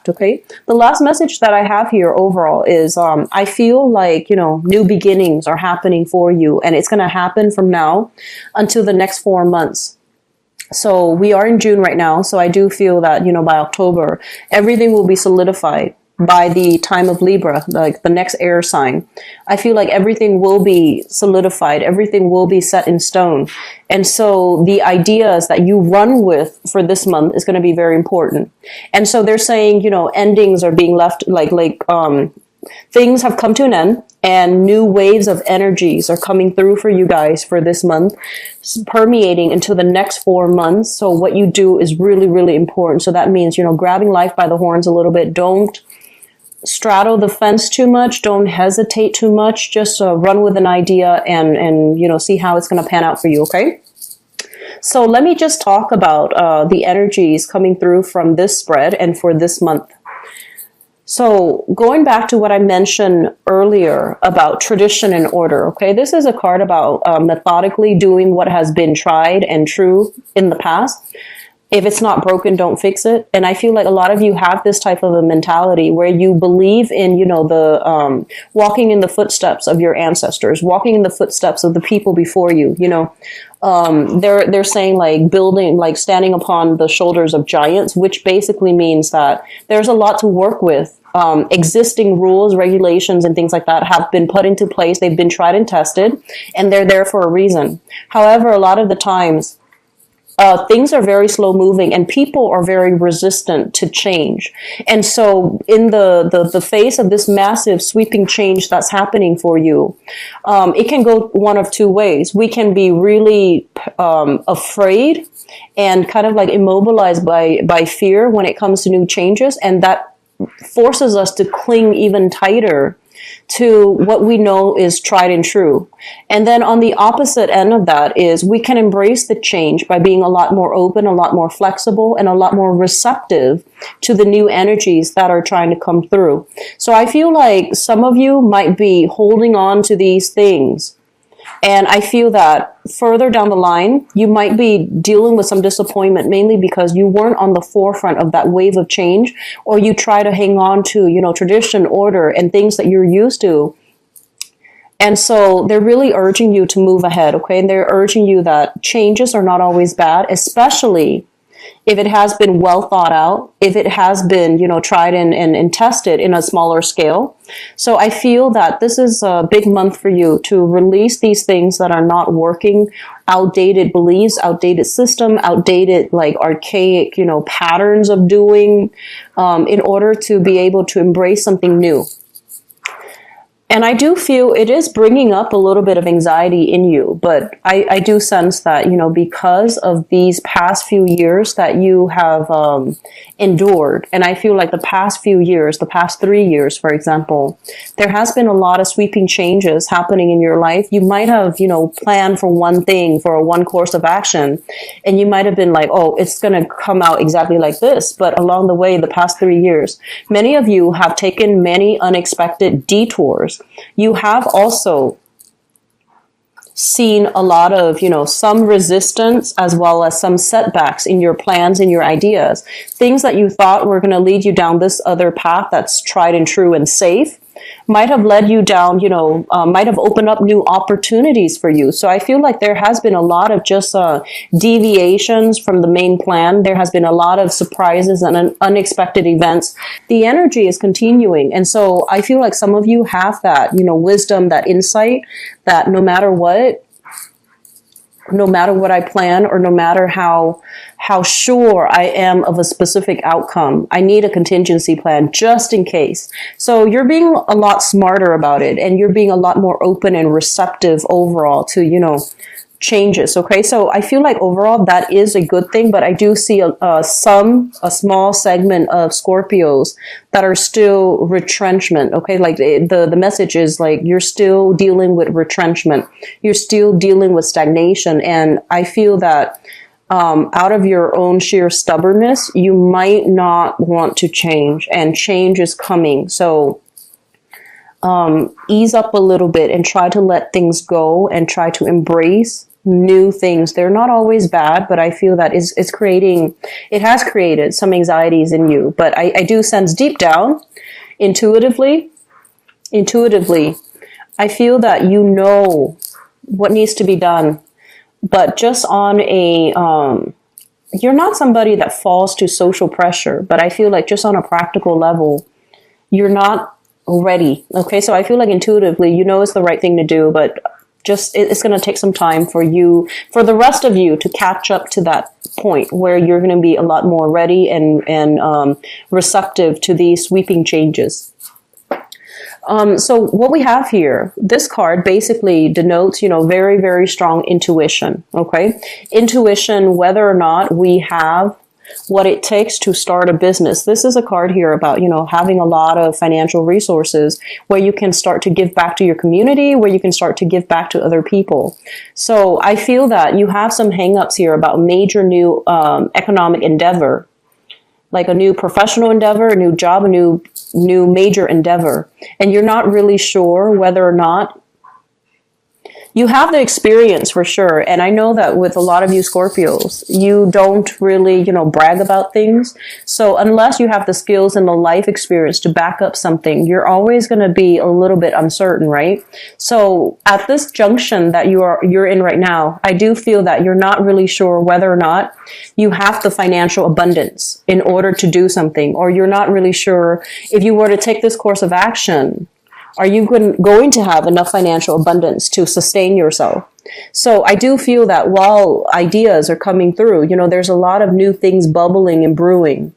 impact. Okay. The last message that I have here overall is, I feel like, new beginnings are happening for you, and it's going to happen from now until the next 4 months. So we are in June right now. So I do feel that, by October, everything will be solidified. By the time of Libra, like the next air sign, I feel like everything will be solidified. Everything will be set in stone. And so the ideas that you run with for this month is going to be very important. And so they're saying, endings are being left, things have come to an end, and new waves of energies are coming through for you guys for this month, permeating into the next 4 months. So what you do is really, really important. So that means, grabbing life by the horns a little bit. Don't straddle the fence too much. Don't hesitate too much. Just run with an idea and see how it's going to pan out for you. Okay. So let me just talk about the energies coming through from this spread and for this month. So going back to what I mentioned earlier about tradition and order. Okay. This is a card about methodically doing what has been tried and true in the past. If it's not broken, don't fix it. And I feel like a lot of you have this type of a mentality where you believe in, the walking in the footsteps of your ancestors, walking in the footsteps of the people before you. They're saying like building, like standing upon the shoulders of giants, which basically means that there's a lot to work with. Existing rules, regulations, and things like that have been put into place. They've been tried and tested, and they're there for a reason. However, a lot of the times, things are very slow moving and people are very resistant to change. And so in the face of this massive sweeping change that's happening for you, it can go one of two ways. We can be really afraid and kind of like immobilized by fear when it comes to new changes. And that forces us to cling even tighter to what we know is tried and true. And then on the opposite end of that is we can embrace the change by being a lot more open, a lot more flexible, and a lot more receptive to the new energies that are trying to come through. So I feel like some of you might be holding on to these things. And I feel that further down the line, you might be dealing with some disappointment, mainly because you weren't on the forefront of that wave of change, or you try to hang on to, tradition, order, and things that you're used to. And so they're really urging you to move ahead, okay? And they're urging you that changes are not always bad, especially if it has been well thought out, if it has been, tried and tested in a smaller scale. So I feel that this is a big month for you to release these things that are not working, outdated beliefs, outdated system, outdated, like archaic, patterns of doing, in order to be able to embrace something new. And I do feel it is bringing up a little bit of anxiety in you, but I do sense that, because of these past few years that you have endured, and I feel like the past few years, the past 3 years, for example, there has been a lot of sweeping changes happening in your life. You might have, planned for one thing, for one course of action, and you might have been like, oh, it's going to come out exactly like this. But along the way, the past 3 years, many of you have taken many unexpected detours. You have also seen a lot of, some resistance as well as some setbacks in your plans and your ideas. Things that you thought were going to lead you down this other path that's tried and true and safe might have led you down, might have opened up new opportunities for you. So I feel like there has been a lot of just deviations from the main plan. There has been a lot of surprises and unexpected events. The energy is continuing. And so I feel like some of you have that, wisdom, that insight that no matter what I plan, or no matter how sure I am of a specific outcome, I need a contingency plan just in case. So you're being a lot smarter about it, and you're being a lot more open and receptive overall to, changes. Okay. So I feel like overall that is a good thing, but I do see a small segment of Scorpios that are still retrenchment. Okay. Like the message is like, you're still dealing with retrenchment. You're still dealing with stagnation. And I feel that, out of your own sheer stubbornness, you might not want to change, and change is coming. So, ease up a little bit and try to let things go and try to embrace new things. They're not always bad, but I feel that it has created some anxieties in you. But I do sense deep down, intuitively, I feel that you know what needs to be done, but just on you're not somebody that falls to social pressure, but I feel like just on a practical level, you're not ready. Okay. So I feel like intuitively, you know, it's the right thing to do, but just it's going to take some time for the rest of you to catch up to that point where you're going to be a lot more ready and receptive to these sweeping changes. So what we have here, this card basically denotes, very, very strong intuition. Okay. Intuition, whether or not we have what it takes to start a business. This is a card here about, having a lot of financial resources where you can start to give back to your community, where you can start to give back to other people. So I feel that you have some hangups here about major new economic endeavor, like a new professional endeavor, a new job, a new major endeavor. And you're not really sure whether or not you have the experience for sure. And I know that with a lot of you Scorpios, you don't really, brag about things. So unless you have the skills and the life experience to back up something, you're always going to be a little bit uncertain, right? So at this junction that you're in right now, I do feel that you're not really sure whether or not you have the financial abundance in order to do something, or you're not really sure if you were to take this course of action, are you going to have enough financial abundance to sustain yourself? So I do feel that while ideas are coming through, there's a lot of new things bubbling and brewing.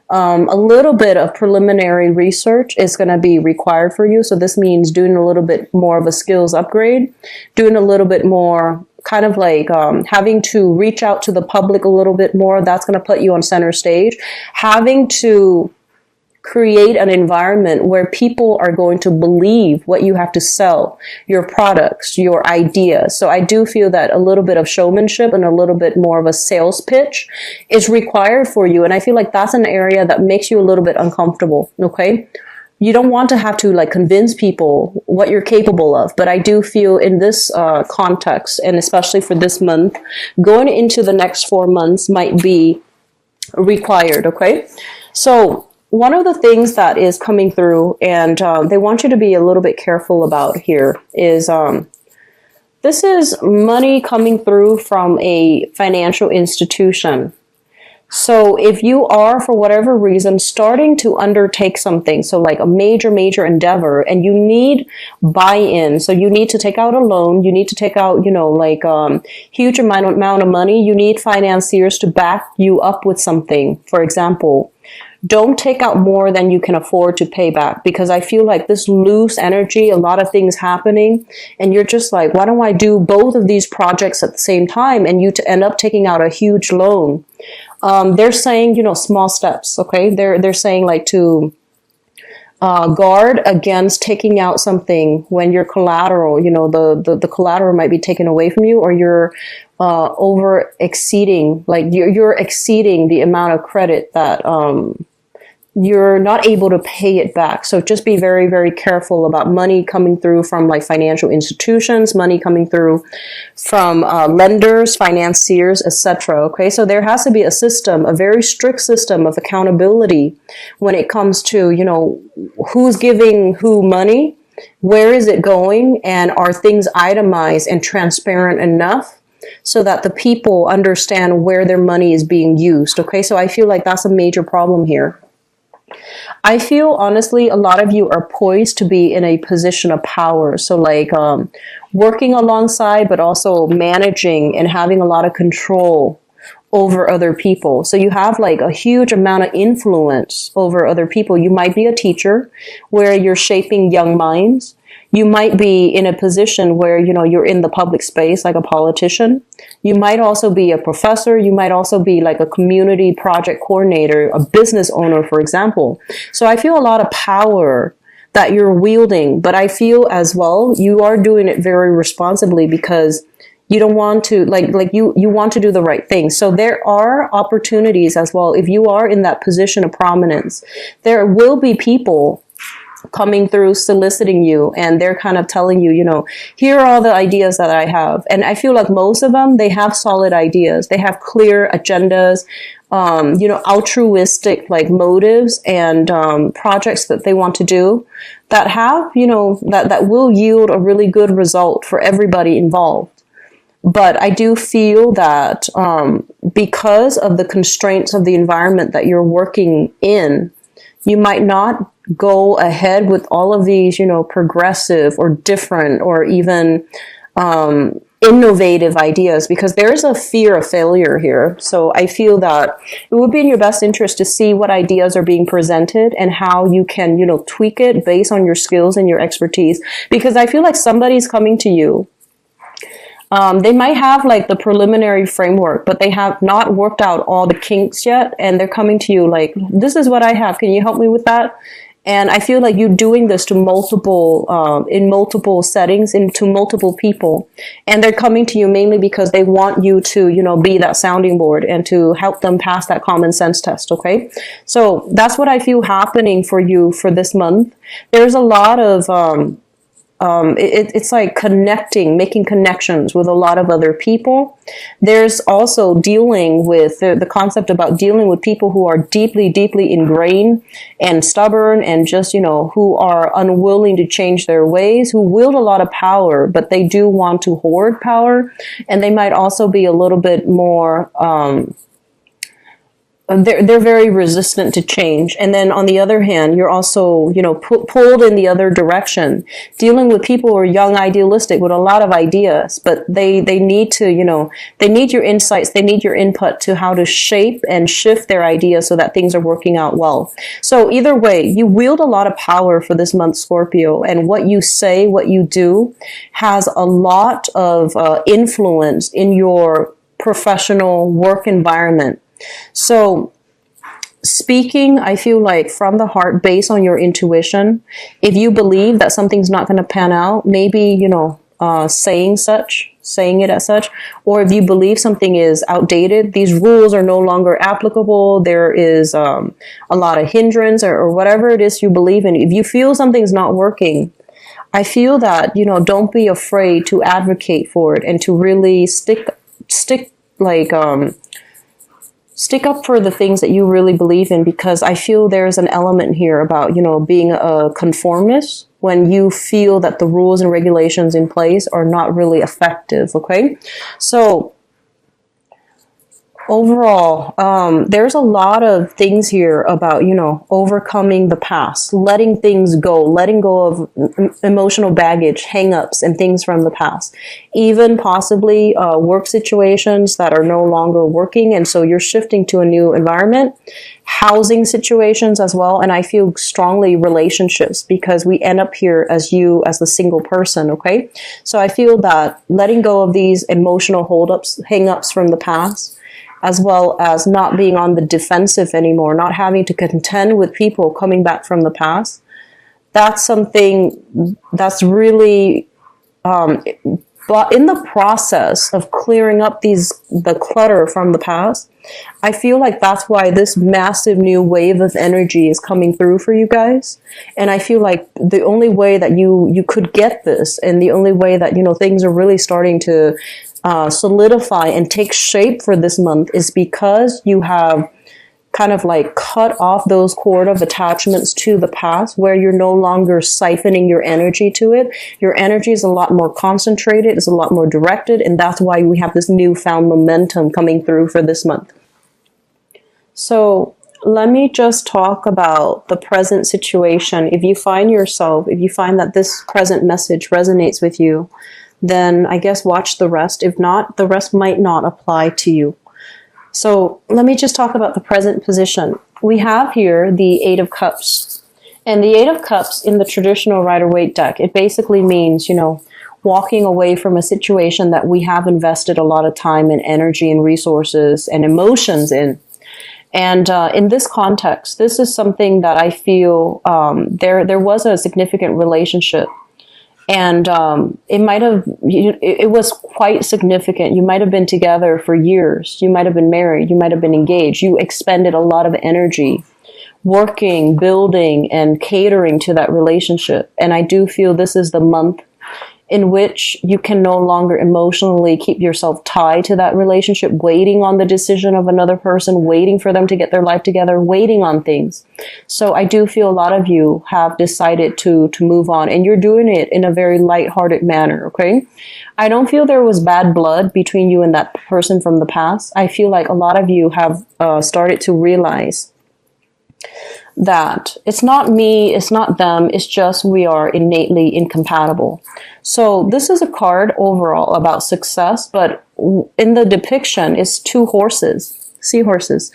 A little bit of preliminary research is going to be required for you. So this means doing a little bit more of a skills upgrade, doing a little bit more kind of like having to reach out to the public a little bit more. That's going to put you on center stage. Having to create an environment where people are going to believe what you have to sell, your products, your ideas. So I do feel that a little bit of showmanship and a little bit more of a sales pitch is required for you. And I feel like that's an area that makes you a little bit uncomfortable. Okay. You don't want to have to convince people what you're capable of. But I do feel in this context, and especially for this month, going into the next 4 months might be required. Okay. So one of the things that is coming through, and they want you to be a little bit careful about here, is this is money coming through from a financial institution. So if you are, for whatever reason, starting to undertake something, so like a major endeavor, and you need buy-in, so you need to take out a loan, you need to take out, huge amount of money, you need financiers to back you up with something, for example. Don't take out more than you can afford to pay back, because I feel like this loose energy, a lot of things happening, and you're just like, why don't I do both of these projects at the same time? And you end up taking out a huge loan. They're saying, small steps. Okay. They're saying to guard against taking out something when your collateral, the collateral might be taken away from you, or you're over exceeding, you're exceeding the amount of credit that you're not able to pay it back. So just be very, very careful about money coming through from financial institutions, money coming through from lenders, financiers, etc. Okay, so there has to be a system, a very strict system of accountability when it comes to, who's giving who money, where is it going, and are things itemized and transparent enough so that the people understand where their money is being used. Okay, so I feel like that's a major problem here. I feel honestly a lot of you are poised to be in a position of power. So working alongside, but also managing and having a lot of control over other people. So you have a huge amount of influence over other people. You might be a teacher where you're shaping young minds. You might be in a position where, you're in the public space like a politician. You might also be a professor. You might also be a community project coordinator, a business owner, for example. So I feel a lot of power that you're wielding, but I feel as well, you are doing it very responsibly because you don't want to, you want to do the right thing. So there are opportunities as well. If you are in that position of prominence, there will be people coming through, soliciting you, and they're kind of telling you, here are all the ideas that I have. And I feel like most of them, they have solid ideas. They have clear agendas, altruistic like motives and projects that they want to do that have, that will yield a really good result for everybody involved. But I do feel that because of the constraints of the environment that you're working in, you might not go ahead with all of these, progressive or different or even innovative ideas, because there's a fear of failure here. So I feel that it would be in your best interest to see what ideas are being presented and how you can, tweak it based on your skills and your expertise. Because I feel like somebody's coming to you. They might have like the preliminary framework, but they have not worked out all the kinks yet. And they're coming to you like, this is what I have. Can you help me with that? And I feel like you're doing this to in multiple settings, to multiple people. And they're coming to you mainly because they want you to, be that sounding board and to help them pass that common sense test. Okay. So that's what I feel happening for you for this month. There's a lot of, it's like making connections with a lot of other people. There's also dealing with the concept about dealing with people who are deeply, deeply ingrained and stubborn and just, who are unwilling to change their ways, who wield a lot of power, but they do want to hoard power. And they might also be a little bit more, they're very resistant to change. And then on the other hand, you're also, pulled in the other direction, dealing with people who are young, idealistic with a lot of ideas, but they need to, they need your insights. They need your input to how to shape and shift their ideas so that things are working out well. So either way, you wield a lot of power for this month, Scorpio, and what you say, what you do has a lot of influence in your professional work environment. So speaking, I feel like from the heart, based on your intuition, if you believe that something's not going to pan out, maybe, saying it as such, or if you believe something is outdated, these rules are no longer applicable, there is a lot of hindrance or whatever it is you believe in. If you feel something's not working, I feel that, don't be afraid to advocate for it and to really stick up for the things that you really believe in, because I feel there's an element here about, being a conformist when you feel that the rules and regulations in place are not really effective. Okay. So overall, there's a lot of things here about, overcoming the past, letting things go, letting go of emotional baggage, hang-ups, and things from the past. Even possibly work situations that are no longer working, and so you're shifting to a new environment. Housing situations as well, and I feel strongly relationships, because we end up here as you as the single person. Okay, so I feel that letting go of these emotional holdups, hang-ups from the past, as well as not being on the defensive anymore, not having to contend with people coming back from the past. That's something that's really, but in the process of clearing up the clutter from the past, I feel like that's why this massive new wave of energy is coming through for you guys. And I feel like the only way that you could get this, and the only way that, things are really starting to solidify and take shape for this month, is because you have kind of like cut off those cord of attachments to the past, where you're no longer siphoning your energy to it. Your energy is a lot more concentrated, it's a lot more directed, and that's why we have this newfound momentum coming through for this month. So let me just talk about the present situation. If you find that this present message resonates with you, then I guess watch the rest. If not, the rest might not apply to you. So let me just talk about the present position. We have here the Eight of Cups. And the Eight of Cups in the traditional Rider-Waite deck, it basically means, walking away from a situation that we have invested a lot of time and energy and resources and emotions in. And in this context, this is something that I feel there was a significant relationship. And it was quite significant. You might have been together for years. You might have been married. You might have been engaged. You expended a lot of energy working, building, and catering to that relationship. And I do feel this is the month in which you can no longer emotionally keep yourself tied to that relationship, waiting on the decision of another person, waiting for them to get their life together, waiting on things. So I do feel a lot of you have decided to move on, and you're doing it in a very lighthearted manner, okay? I don't feel there was bad blood between you and that person from the past. I feel like a lot of you have started to realize that it's not me, it's not them, it's just we are innately incompatible. So this is a card overall about success, but in the depiction it's two horses, seahorses,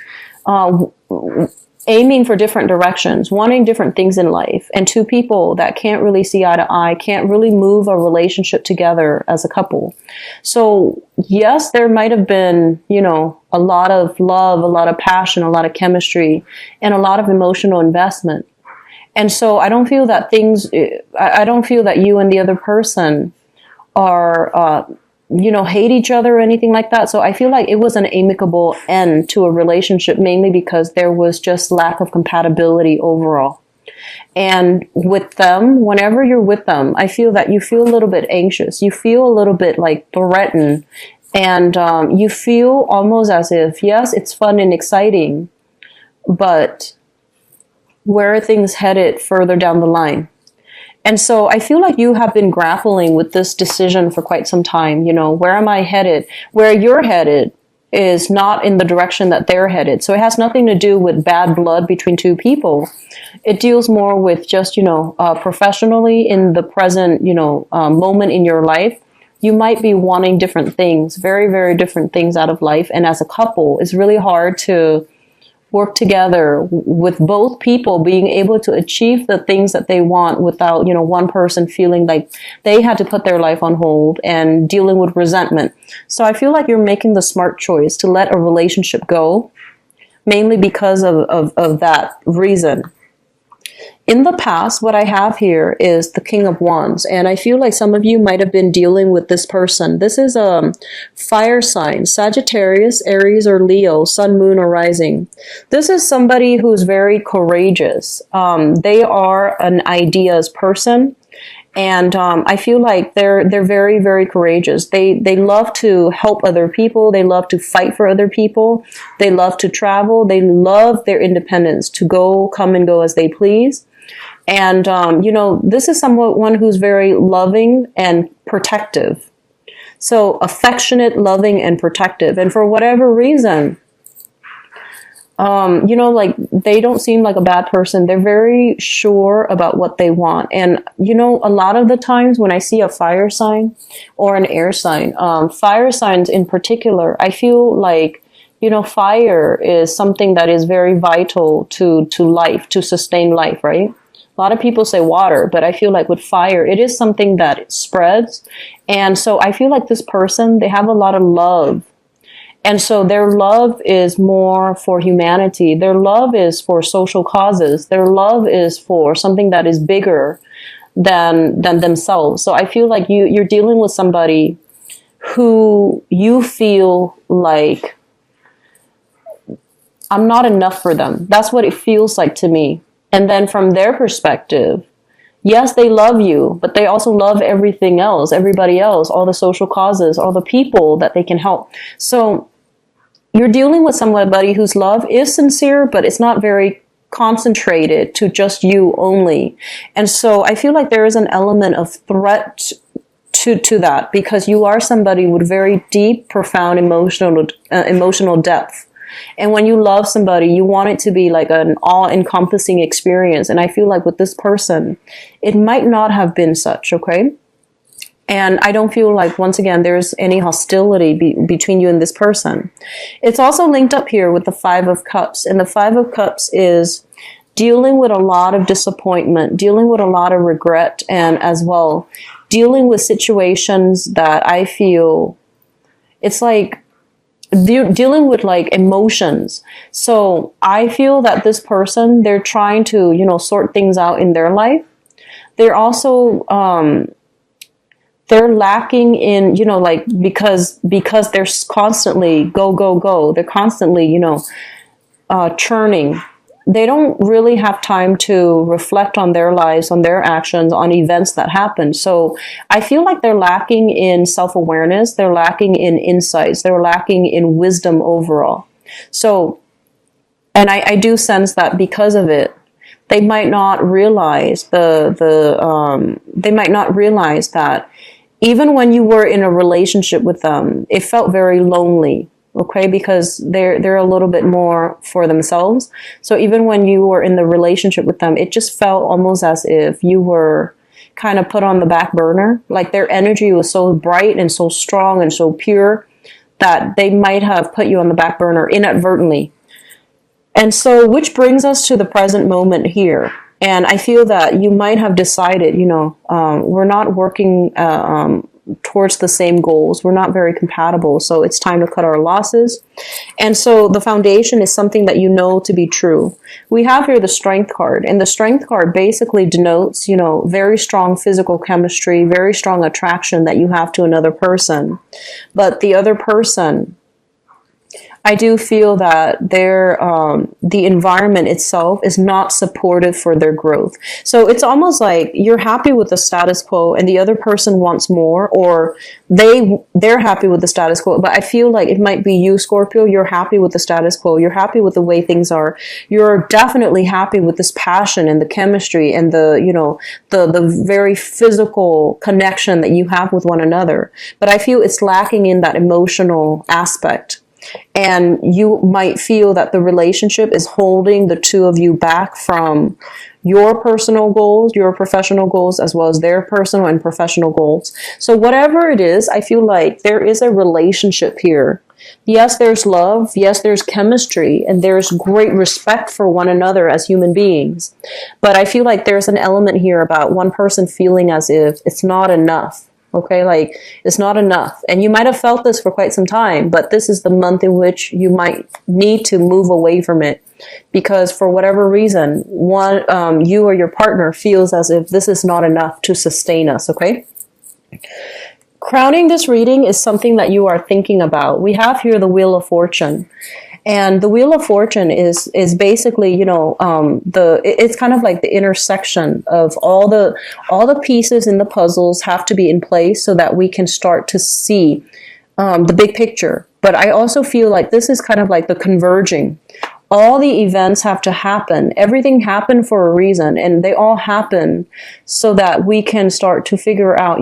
aiming for different directions, wanting different things in life, and two people that can't really see eye to eye, can't really move a relationship together as a couple. So yes, there might have been, a lot of love, a lot of passion, a lot of chemistry, and a lot of emotional investment. And so I don't feel that you and the other person are, hate each other or anything like that. So I feel like it was an amicable end to a relationship, mainly because there was just lack of compatibility overall. And with them, whenever you're with them, I feel that you feel a little bit anxious. You feel a little bit like threatened. And you feel almost as if, yes, it's fun and exciting, but where are things headed further down the line? And so I feel like you have been grappling with this decision for quite some time. Where am I headed? Where you're headed is not in the direction that they're headed. So it has nothing to do with bad blood between two people. It deals more with just, professionally in the present, moment in your life. You might be wanting different things, very, very different things out of life. And as a couple, it's really hard to work together with both people being able to achieve the things that they want without, one person feeling like they had to put their life on hold and dealing with resentment. So I feel like you're making the smart choice to let a relationship go, mainly because of that reason. In the past, what I have here is the King of Wands, and I feel like some of you might have been dealing with this person. This is a fire sign, Sagittarius, Aries, or Leo, Sun, Moon, or Rising. This is somebody who's very courageous. They are an ideas person, and I feel like they're very, very courageous. They love to help other people. They love to fight for other people. They love to travel. They love their independence to come and go as they please. And, this is someone who's very loving and protective. So affectionate, loving, and protective. And for whatever reason, they don't seem like a bad person. They're very sure about what they want. And, a lot of the times when I see a fire sign or an air sign, fire signs in particular, I feel like, fire is something that is very vital to life, to sustain life, right? A lot of people say water, but I feel like with fire, it is something that spreads. And so I feel like this person, they have a lot of love. And so their love is more for humanity. Their love is for social causes. Their love is for something that is bigger than themselves. So I feel like you're dealing with somebody who you feel like, I'm not enough for them. That's what it feels like to me. And then from their perspective, yes, they love you, but they also love everything else, everybody else, all the social causes, all the people that they can help. So you're dealing with somebody whose love is sincere, but it's not very concentrated to just you only. And so I feel like there is an element of threat to that, because you are somebody with very deep, profound emotional depth. And when you love somebody, you want it to be like an all-encompassing experience. And I feel like with this person, it might not have been such, okay? And I don't feel like, once again, there's any hostility between you and this person. It's also linked up here with the Five of Cups. And the Five of Cups is dealing with a lot of disappointment, dealing with a lot of regret, and as well, dealing with situations that I feel, it's like, dealing with like emotions. So I feel that this person, they're trying to, sort things out in their life. They're also, they're lacking in, because they're constantly go. They're constantly, churning. they don't really have time to reflect on their lives, on their actions, on events that happen. So I feel like they're lacking in self-awareness, they're lacking in insights, they're lacking in wisdom overall. So, and I do sense that because of it, they might not realize they might not realize that even when you were in a relationship with them, it felt very lonely. Okay, because they're a little bit more for themselves. So even when you were in the relationship with them, it just felt almost as if you were kind of put on the back burner. Like their energy was so bright and so strong and so pure that they might have put you on the back burner inadvertently. And so, which brings us to the present moment here. And I feel that you might have decided, we're not working towards the same goals. We're not very compatible. So it's time to cut our losses. And so the foundation is something that you know to be true. We have here the Strength card. And the Strength card basically denotes, very strong physical chemistry, very strong attraction that you have to another person. But the other person, I do feel that the environment itself is not supportive for their growth. So it's almost like you're happy with the status quo and the other person wants more, or they're happy with the status quo. But I feel like it might be you, Scorpio. You're happy with the status quo. You're happy with the way things are. You're definitely happy with this passion and the chemistry and the very physical connection that you have with one another. But I feel it's lacking in that emotional aspect. And you might feel that the relationship is holding the two of you back from your personal goals, your professional goals, as well as their personal and professional goals. So whatever it is, I feel like there is a relationship here. Yes, there's love. Yes, there's chemistry, and there's great respect for one another as human beings. But I feel like there's an element here about one person feeling as if it's not enough. Okay, like it's not enough. And you might have felt this for quite some time, but this is the month in which you might need to move away from it because for whatever reason, you or your partner feels as if this is not enough to sustain us, okay? Crowning this reading is something that you are thinking about. We have here the Wheel of Fortune. And the Wheel of Fortune is basically, it's kind of like the intersection of all the pieces in the puzzles have to be in place so that we can start to see the big picture. But I also feel like this is kind of like the converging. All the events have to happen. Everything happened for a reason, and they all happen so that we can start to figure out,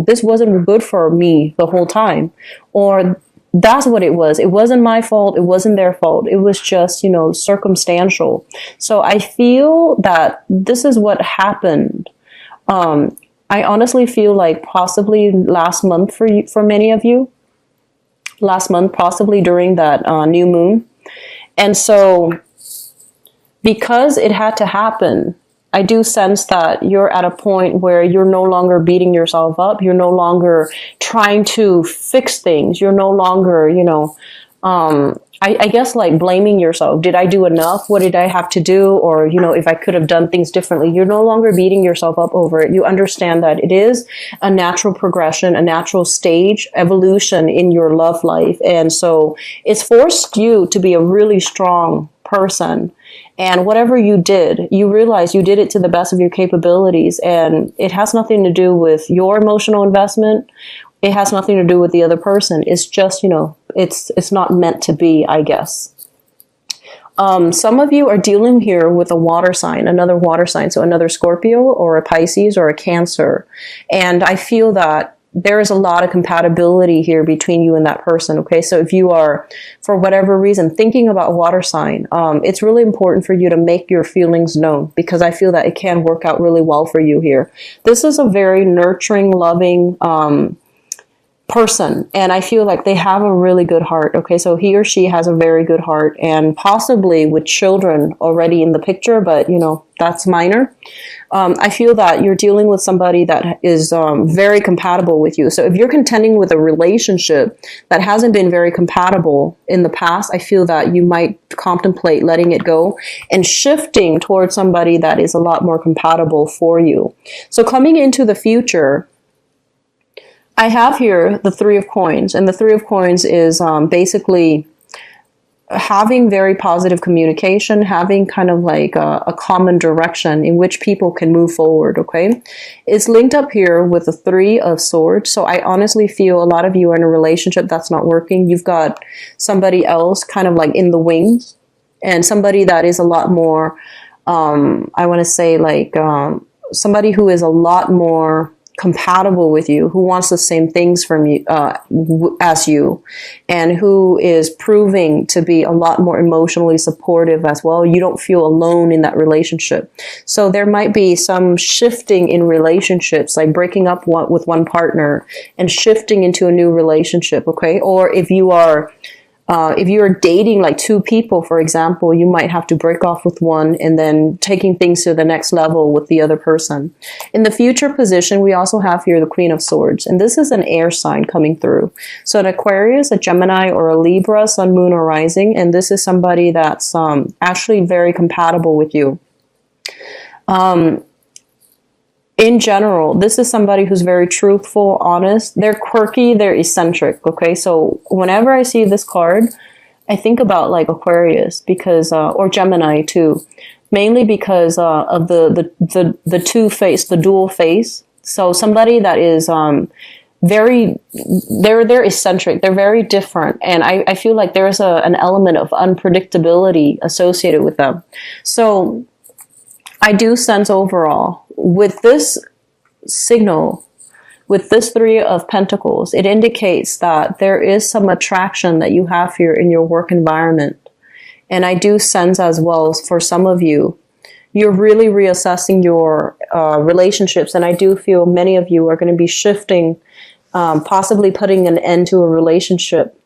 this wasn't good for me the whole time, or that's what it was. It wasn't my fault. It wasn't their fault. It was just, circumstantial. So I feel that this is what happened. I honestly feel like possibly last month for many of you. Last month, possibly during that new moon. And so because it had to happen, I do sense that you're at a point where you're no longer beating yourself up. You're no longer trying to fix things. You're no longer, I guess like blaming yourself. Did I do enough? What did I have to do? Or, if I could have done things differently. You're no longer beating yourself up over it. You understand that it is a natural progression, a natural stage, evolution in your love life. And so it's forced you to be a really strong person. And whatever you did, you realize you did it to the best of your capabilities. And it has nothing to do with your emotional investment. It has nothing to do with the other person. It's just, it's not meant to be, I guess. Some of you are dealing here with a water sign, another water sign. So another Scorpio or a Pisces or a Cancer. And I feel that there is a lot of compatibility here between you and that person. Okay. So if you are, for whatever reason, thinking about water sign, it's really important for you to make your feelings known because I feel that it can work out really well for you here. This is a very nurturing, loving, person. And I feel like they have a really good heart. Okay. So he or she has a very good heart and possibly with children already in the picture, but that's minor. I feel that you're dealing with somebody that is very compatible with you. So if you're contending with a relationship that hasn't been very compatible in the past, I feel that you might contemplate letting it go and shifting towards somebody that is a lot more compatible for you. So coming into the future, I have here the Three of Coins, and the Three of Coins is basically having very positive communication, having kind of like a common direction in which people can move forward, okay? It's linked up here with the Three of Swords. So I honestly feel a lot of you are in a relationship that's not working. You've got somebody else kind of like in the wings, and somebody that is a lot more, I want to say like somebody who is a lot more compatible with you, who wants the same things from you as you, and who is proving to be a lot more emotionally supportive as well. You don't feel alone in that relationship. So there might be some shifting in relationships, like breaking up with one partner and shifting into a new relationship, okay? Or if you are dating like two people, for example, you might have to break off with one and then taking things to the next level with the other person. In the future position, we also have here the Queen of Swords, and this is an air sign coming through. So an Aquarius, a Gemini, or a Libra, Sun, Moon, or Rising, and this is somebody that's actually very compatible with you. In general, this is somebody who's very truthful, honest. They're quirky, they're eccentric, okay? So whenever I see this card, I think about like Aquarius because, or Gemini too, mainly because of the two-face, the dual face. So somebody that is they're eccentric, they're very different, and I feel like there's an element of unpredictability associated with them. So I do sense overall, with this signal, with this Three of Pentacles, it indicates that there is some attraction that you have here in your work environment. And I do sense as well, for some of you, you're really reassessing your relationships. And I do feel many of you are going to be shifting, possibly putting an end to a relationship.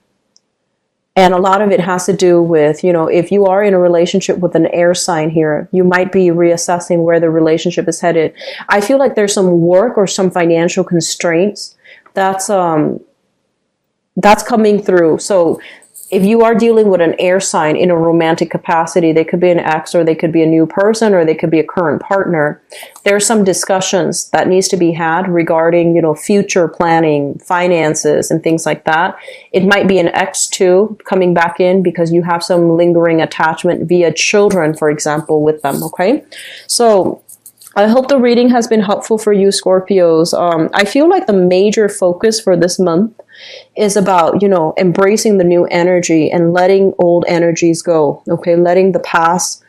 And a lot of it has to do with, you know, if you are in a relationship with an air sign here, you might be reassessing where the relationship is headed. I feel like there's some work or some financial constraints that's coming through. So if you are dealing with an air sign in a romantic capacity, they could be an ex, or they could be a new person, or they could be a current partner. There's some discussions that needs to be had regarding, you know, future planning, finances, and things like that. It might be an ex too coming back in because you have some lingering attachment via children, for example, with them. Okay, so I hope the reading has been helpful for you, Scorpios. I feel like the major focus for this month is about, you know, embracing the new energy and letting old energies go. Okay, letting the past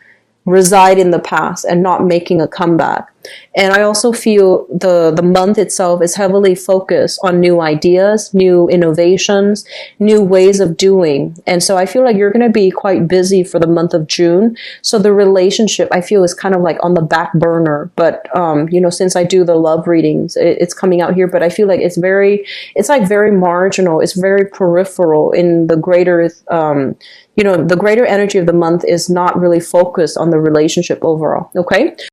reside in the past and not making a comeback. And I also feel the month itself is heavily focused on new ideas, new innovations, new ways of doing. And so I feel like you're going to be quite busy for the month of June. So the relationship, I feel, is kind of like on the back burner. But, you know, since I do the love readings, it's coming out here. But I feel like it's like very marginal. It's very peripheral in the greater, you know, the greater energy of the month is not really focused on the relationship overall. Okay.